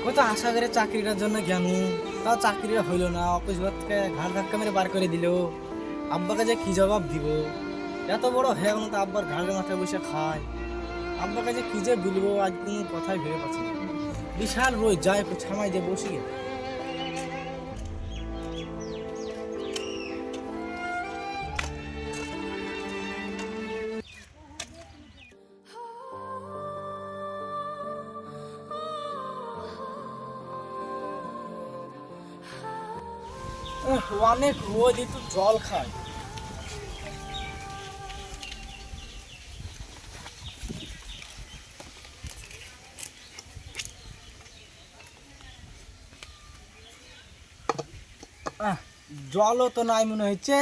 ও তো আশা করে চাকরিটার জন্য গেল, তাও চাকরিটা হইলো না। অফিস ঘর থেকে ঘাড় ধাক্কা মেরে বার করে দিল। আব্বাকে যে কি জবাব দিব? এত বড় হয়ে গেল তো আব্বার ঘাড়ের মাথায় বসে খায়। আব্বাকে যে কি যে বলবো আজ কোনো কথাই ভেবে পাচ্ছি না। বিশাল রোজ যায় একটু ছামাই যে বসি গে। অনেক রোদ, একটু জল খায়। জলও তো নাই মনে হচ্ছে।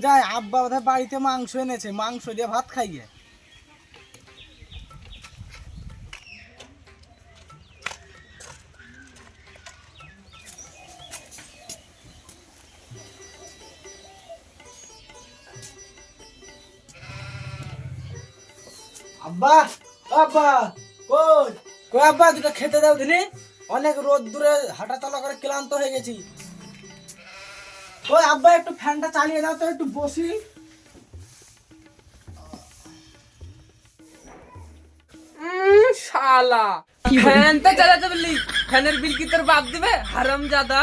যাই, আব্বা বোধহয় বাড়িতে মাংস এনেছে, মাংস দিয়ে ভাত খাই গে। আব্বা, আব্বা কই কই আব্বা, দুটো খেতে দাও দিনি। অনেক রোদ দূরে হাঁটা চলা করে ক্লান্ত হয়ে গেছি। ওই আব্বা, একটু ফ্যানটা চালিয়ে দাও তো, একটু বসি। শালা ফ্যান তো চালাতে বললি, ফ্যানের বিল কি তোর বাপ দিবে হারামজাদা?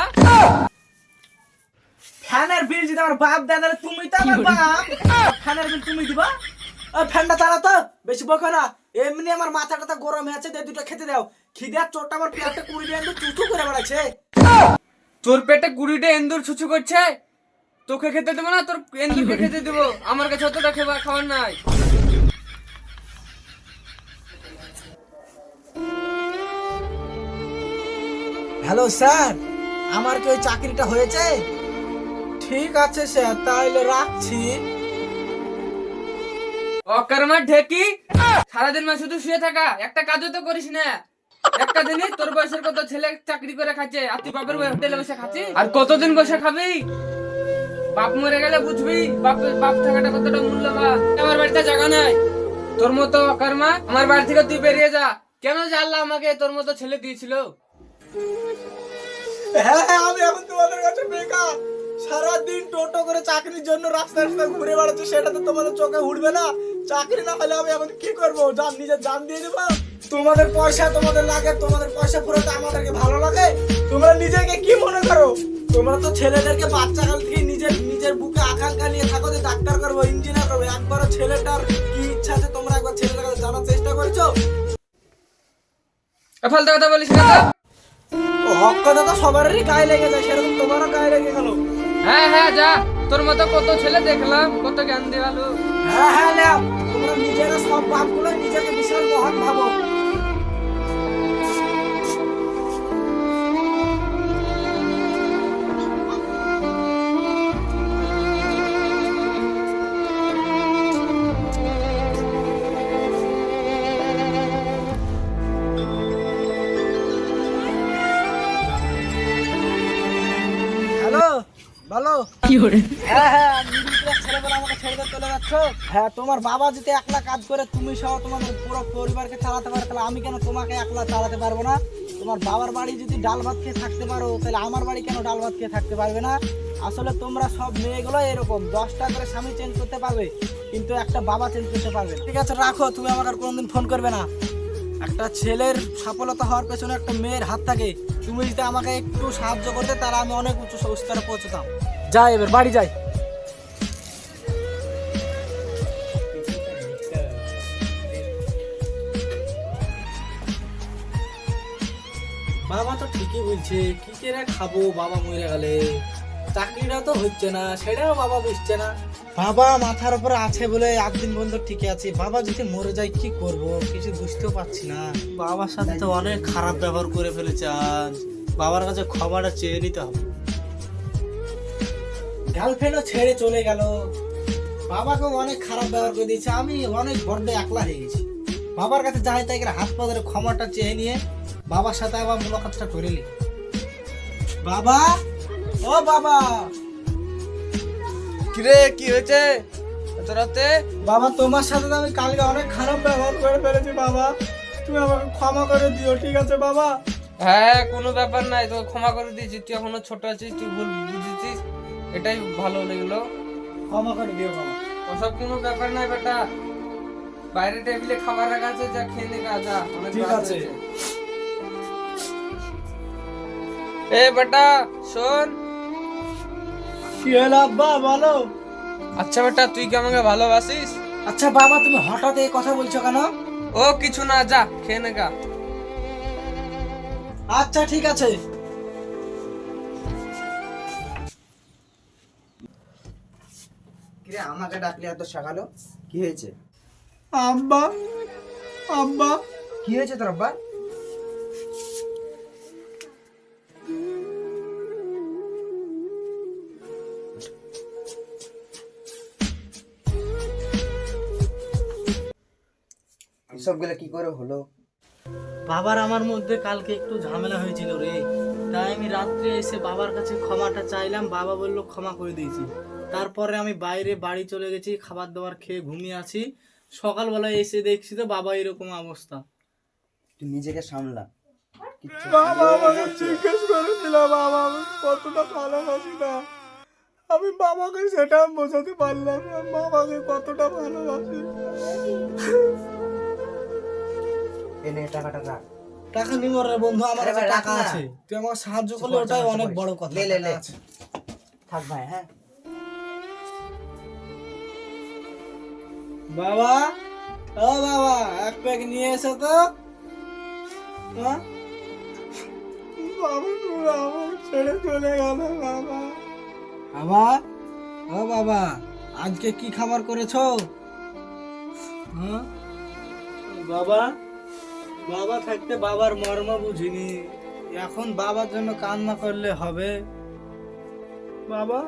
ফ্যানের বিল যদি আমার বাপ দেয় তাহলে তুমি তো আমার বাপ। ফ্যানের বিল তুমি দিবা? ওই ফ্যানটা চালাও তো, বেশি বকো না। এমনি আমার মাথাটা তো গরম হয়ে আছে, দুটো খেতে দাও। খিদার চোটটা আমার পেটটা কুড়ি দিয়ে চুচু করে বেড়াচ্ছে। তোর পেটে কুড়িটা এন্দুর ছুছু করছে, তোকে খেতে দেবো না, তোর এন্দুরকে খেতে দেবো। আমার কাছে অতটা খাবার নাই। হ্যালো স্যার, আমার কি ওই চাকরিটা হয়েছে? ঠিক আছে স্যার, তাহলে রাখছি। অকর্মা ঢেকি, সারাদিন মা শুধু শুয়ে থাকা, একটা কাজও তো করিস না। একটা দিনই তোর বয়সের কত ছেলে চাকরি করে খাচ্ছে, আর তুই বাপের হোটেলে বসে খাচ্ছিস? আর কতদিন বসে খাবি? বাপ মরে গেলে বুঝবি বাপ থাকাটা কতটা মূল্যবান। আমার বাড়িতে জায়গা নাই তোর মতো অকর্মা। আমার বাড়ি থেকে তুই বেরিয়ে যা। কেন যে আল্লাহ আমাকে তোর মতো ছেলে দিয়েছিল? হ্যাঁ হ্যাঁ, আমি এখন তোমাদের কাছে বেকার। সারাদিন টোটো করে চাকরির জন্য রাস্তা রাস্তা ঘুরে বেড়াচ্ছি, সেটা তো তোমাদের চোখে উঠবে না। চাকরি না হলে আমি এখন কি করবো? নিজের জান দিয়ে দেবো? তোমাদের পয়সা তোমাদের লাগে, তোমাদের পয়সা পুরোটা আমাদেরকে ভালো লাগে। তোমরা নিজেকে কি মনে করো? তোমরা তো ছেলেদেরকে বাচ্চা কাল থেকে নিজের নিজের বুকে আকাঙ্ক্ষা নিয়ে থাকো যে ডাক্তার করবো, ইঞ্জিনিয়ার করবো। একবারও ছেলেটার কি ইচ্ছা আছে তোমরা একবার ছেলেটার কাছে জানার চেষ্টা করেছো? ফালতু কথা বলিস না তো। ও হক কথা তো সবারই গায়ে লেগে যায়, সেরকম তোমারও গায়ে লেগে গেল। হ্যাঁ হ্যাঁ যা, তোর মতো কত ছেলে দেখলাম, কত জ্ঞান দেওয়ালো। হ্যাঁ হ্যাঁ নাও, তোমরা নিজেরা সব বাপগুলো নিজেকে বিশাল মহান ভাবো। হ্যালো, বলো। হ্যাঁ হ্যাঁ, মিডিল ক্লাস ছেলেবেলা আমাকে ছেড়ে দিয়ে চলে যাচ্ছ? হ্যাঁ, তোমার বাবা যদি একলা কাজ করে, তুমি সহ তোমাদের পুরো পরিবারকে চালাতে পারো, তাহলে আমি কেন তোমাকে একলা চালাতে পারবো না? তোমার বাবার বাড়ি যদি ডাল ভাত খেয়ে থাকতে পারো, তাহলে আমার বাড়ি কেন ডাল ভাত খেয়ে থাকতে পারবে না? আসলে তোমরা সব মেয়েগুলো এরকম, 10টা করে স্বামী চেঞ্জ করতে পারবে, কিন্তু একটা বাবা চেঞ্জ করতে পারবে না। ঠিক আছে, রাখো। তুমি আমাকে আর কোনোদিন ফোন করবে না। একটা ছেলের সফলতা হওয়ার পেছনে একটা মেয়ের হাত থাকে। তুমি যদি আমাকে একটু সাহায্য করতে, তাহলে আমি অনেক উঁচু স্তরে পৌঁছতাম। যাই, এবার বাড়ি যাই। বাবা তো ঠিকই বলছে, কি করে খাবো বাবা মরে গেলে? চাকরিটা তো হচ্ছে না, সেটাও বাবা বুঝছে না। বাবা মাথার উপরে আছে বলে একদিন পর্যন্ত ঠিকই আছে। বাবা যদি মরে যায় কি করব, কিছু বুঝতেও পারছি না। বাবার সাথে তো অনেক খারাপ ব্যবহার করে ফেলেছে। আজ বাবার কাছে ক্ষমাটা চেয়ে নিতে হবে। গার্লফ্রেন্ডও ছেড়ে চলে গেল, বাবাকেও অনেক খারাপ ব্যবহার করে দিয়েছে। আমি অনেক বড্ড একলা হয়ে গেছি। বাবার কাছে যাই তাই করে হাত পা ধরে ক্ষমাটা চেয়ে নিয়ে বাবার সাথে আবার মুলাকাতটা করে নি। বাবা, ও বাবা। কিরে কি হয়েছে এত রাতে? বাবা, তোমার সাথে তো আমি কালকে অনেক খারাপ ব্যবহার করে ফেলেছি বাবা, তুমি আমাকে ক্ষমা করে দিও, ঠিক আছে বাবা? হ্যাঁ কোনো ব্যাপার নাই, তোকে ক্ষমা করে দিয়েছি, তুই এখনো ছোট আছিস, তুই ভুল বুঝেছিস, এটাই ভালো লাগলো। ক্ষমা করে দিও বাবা। ওসব কোনো ব্যাপার নাই বেটা, বাইরে টেবিলে খাবার রাখা আছে, যা খেয়ে নে, যা, অনেক ঠিক রাত আছে। হয়েছে। এ বেটা শোন। কি হলো আব্বা, বলো। আচ্ছা বেটা, তুই কি আমাকে ভালোবাসিস? আচ্ছা বাবা, তুমি হঠাৎ এই কথা বলছো কেন? ও কিছু না, যা খেয়ে নে গা। আচ্ছা ঠিক আছে। কিরে আমাকে ডাকলি এত সকালো? কি হয়েছে? আব্বা, আব্বা। কি হয়েছে তোর আব্বা? এসব গুলো কি করে হলো? বাবার আমার মধ্যে কালকে একটু ঝামেলা হয়েছিল রে, তাই আমি রাত্রে এসে বাবার কাছে ক্ষমাটা চাইলাম, বাবা বললো ক্ষমা করে দিয়েছি। তারপরে আমি বাইরে বাড়ি চলে গেছি, খাবার দাবার খেয়ে ঘুমিয়ে আছি। সকালবেলায় এসে দেখছি তো বাবা এরকম অবস্থা। তুই নিজেকে সামলা। কিচ্ছু বাবা আমাকে জিজ্ঞেস করেছিল বাবা আমি কতটা ভালোবাসি না, আমি বাবাকে সেটা বোঝাতে পারলাম না, বাবাকে কতটা ভালোবাসি। এনে টাকাটা রাখ। টাকা নিব রে বন্ধু, আমার আরে কাছে ভাই, টাকা রাখ না। আছে, তুই আমাকে সাহায্য করলে চুপ কর, ওটাই চুপ কর, অনেক চুপ কর। বড় কথা। লে, লে, লে। টাকা আছে। থাক ভাই, হ্যাঁ। বাবা, ও বাবা, এক প্যাক নিয়ে এসো তো। হ্যাঁ? বাবা তুমি আমাকে ছেড়ে চলে গেল বাবা। বাবা, ও বাবা, আজকে কি খাবার করেছো? হ্যাঁ? বাবা, বাবা থাকতে বাবার মর্ম বুঝিনি, এখন বাবার জন্য কান্না করলে হবে? বাবা।